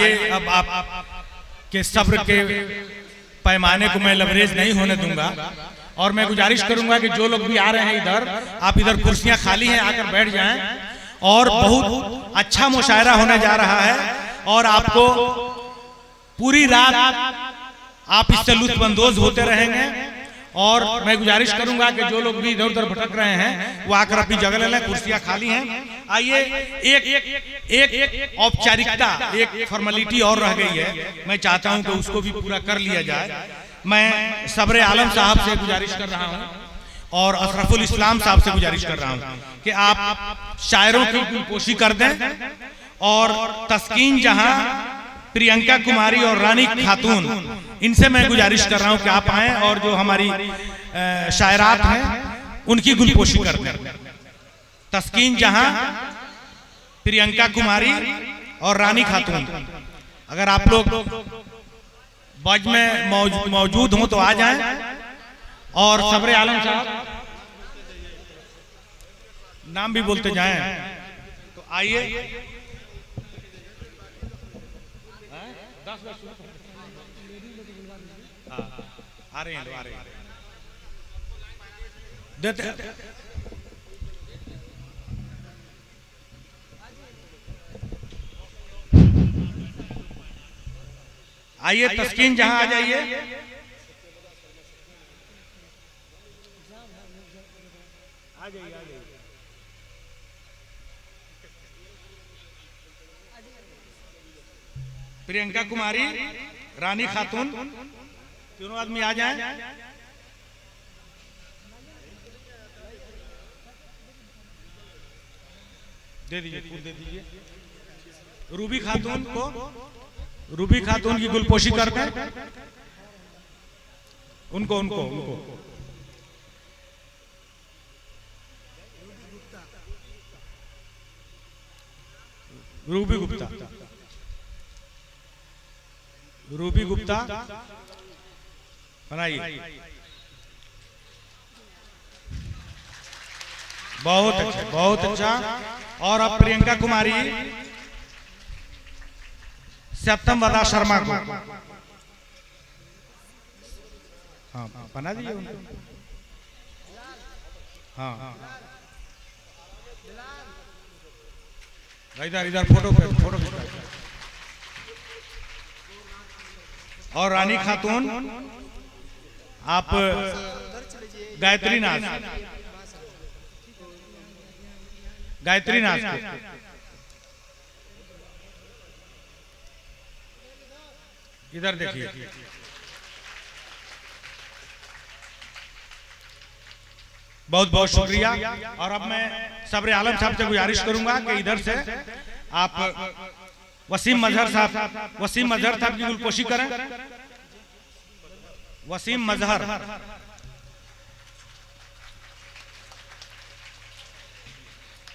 आइए अब आप के सब्र के पैमाने को मैं लवरेज नहीं होने दूंगा और मैं गुजारिश करूंगा कि जो लोग भी आ रहे हैं इधर, आप इधर कुर्सियां खाली हैं, आकर बैठ जाएं। और बहुत अच्छा मुशायरा होने जा रहा है और आपको पूरी रात आप इससे लुत्फअंदोज होते रहेंगे। और मैं गुजारिश करूंगा कि जो लोग भी इधर उधर भटक रहे हैं वो आकर अपनी जगह ले लें, कुर्सियां खाली हैं। आइए, एक औपचारिकता, एक फॉर्मेलिटी और रह गई है, मैं चाहता हूं कि उसको भी पूरा कर लिया जाए। मैं सब्र आलम साहब से गुजारिश कर रहा हूं और अशरफुल इस्लाम साहब से गुजारिश कर रहा हूं कि आप शायरों की गुलपोशी कर दें। और तस्कीन जहां, प्रियंका कुमारी और रानी खातून, इनसे मैं गुजारिश कर रहा हूं कि आप आएं और जो हमारी शायरात हैं उनकी गुलपोशी कर दें। तस्कीन जहां, प्रियंका कुमारी और रानी खातून, अगर आप लोग बज में मौजूद हों तो आ जाएं। और सब्र आलम साहब नाम भी बोलते जाएं तो आइए। आ रहे हैं, आ रहे हैं, देते आइए। तस्कीन जहां आ जाइए। आ जाइए, आ जाइए। प्रियंका कुमारी, रानी खातून, तीनों आदमी आ जाएं। दे दीजिए, फूल दे दीजिए। रूबी खातून को, रूबी खातून की गुलपोशी कर दें। उनको उनको उनको रूबी गुप्ता, रूबी गुप्ता बनाइए। बहुत अच्छा, बहुत अच्छा। और अब प्रियंका कुमारी सप्तम वदा शर्मा को, हाँ बना दीजिए उनको। हाँ इधर इधर फोटो फोटो। और रानी खातून आप गायत्री नाथ, गायत्री नाथ इधर देखिए। बहुत बहुत शुक्रिया। और अब मैं सब्र आलम साहब से गुजारिश करूंगा कि इधर से आप वसीम मजहर साहब की गुलपोशी करें। वसीम मजहर,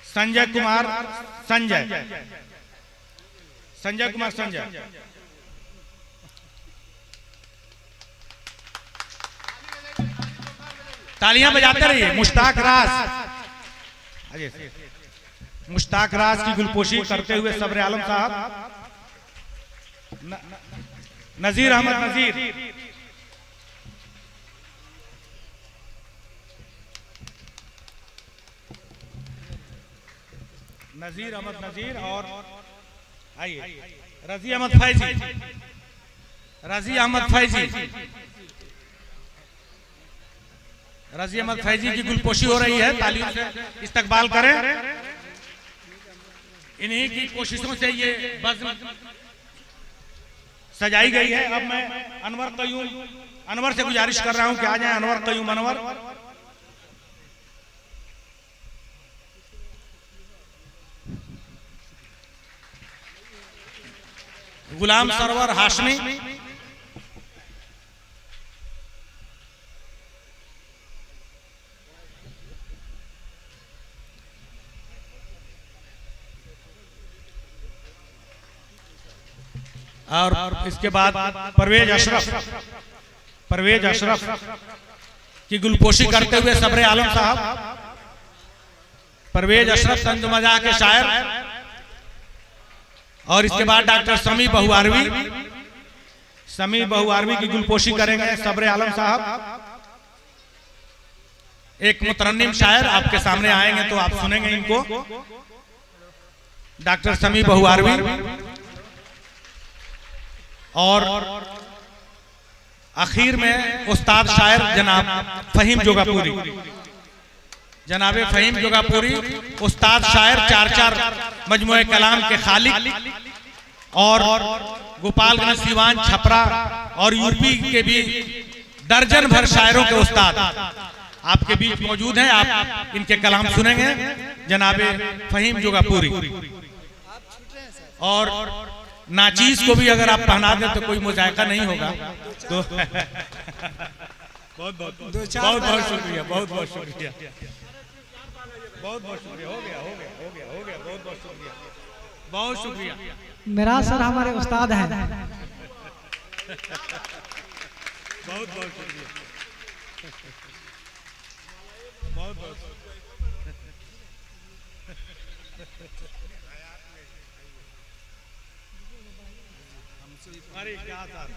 संजय कुमार, संजय कुमार, संजय तालियां बजाते रहिए। मुश्ताक राज, मुश्ताक राज की गुलपोशी करते हुए सब्र आलम साहब। नजीर अहमद नजीर, नजीर अहमद नजीर। और आइए रजी अहमद फैजी, रजी अहमद फैजी, रजी अहमद फैजी की गुलपोशी हो रही है। तालियों से इस्तकबाल करें। इन्हीं की कोशिशों से ये बज़्म सजाई गई है। अब मैं अनवर कयूम, अनवर से गुजारिश कर रहा हूं कि आ जाएं। अनवर कयूम, अनवर। गुलाम सरवर हाशमी, और इसके बाद परवेज अशरफ की गुलपोशी करते हुए सब्र आलम साहब। परवेज अशरफ तंज मजा के शायर। और इसके बाद डॉक्टर समी बहुआरवी की गुलपोशी करेंगे सब्र आलम साहब। एक मुतरन्निम शायर आपके सामने आएंगे तो आप सुनेंगे इनको, डॉक्टर समी बहुआरवी। और आखिर में उस्ताद शायर जनाब फहीम जोगापुरी, जनाब फहीम जोगापुरी उस्ताद शायर, 4 मजमुए कलाम के खालिक और गोपालगंज, सीवान, छपरा और यूपी के भी दर्जन भर शायरों के उस्ताद आपके बीच मौजूद हैं। आप इनके कलाम सुनेंगे जनाब फहीम जोगापुरी। और नाचीज को भी अगर आप पहना दें तो कोई मुजायका नहीं होगा। तो बहुत बहुत शुक्रिया, बहुत शुक्रिया, बहुत शुक्रिया। हो गया बहुत शुक्रिया। मेरा सर हमारे उस्ताद हैं। बहुत शुक्रिया, बहुत अरे क्या सर,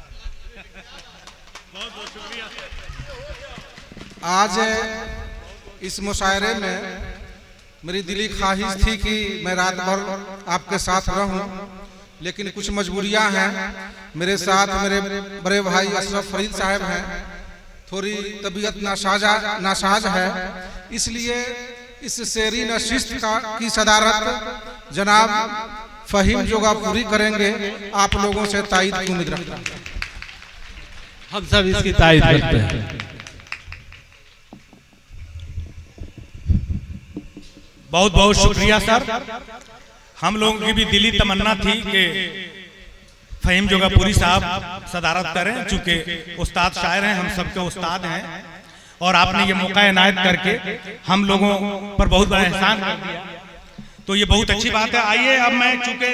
बहुत शुक्रिया। आज इस मुशायरे में मेरी दिली ख्वाहिश थी कि मैं रात भर आपके साथ रहूं, लेकिन कुछ मजबूरियां हैं। मेरे साथ मेरे बड़े भाई अशरफ फरीद साहब हैं, थोड़ी तबीयत नासाज है, इसलिए इस शेरी नशिस्त की सदारत जनाब फहीम जोगापुरी करेंगे। आप लोगों से तायद की उम्मीद रखता हूं। हम सब इसकी तायद करते हैं। बहुत शुक्रिया सर। हम लोगों की भी दिली तमन्ना थी कि फहीम जोगापुरी साहब सदारत करें, चूंकि उस्ताद शायर हैं, हम सबके उस्ताद हैं, और आपने ये मौका इनायत करके हम लोगों पर बहुत बड़ा एहसान कर दिया, तो ये बहुत अच्छी बात है। आइए अब मैं चूंकि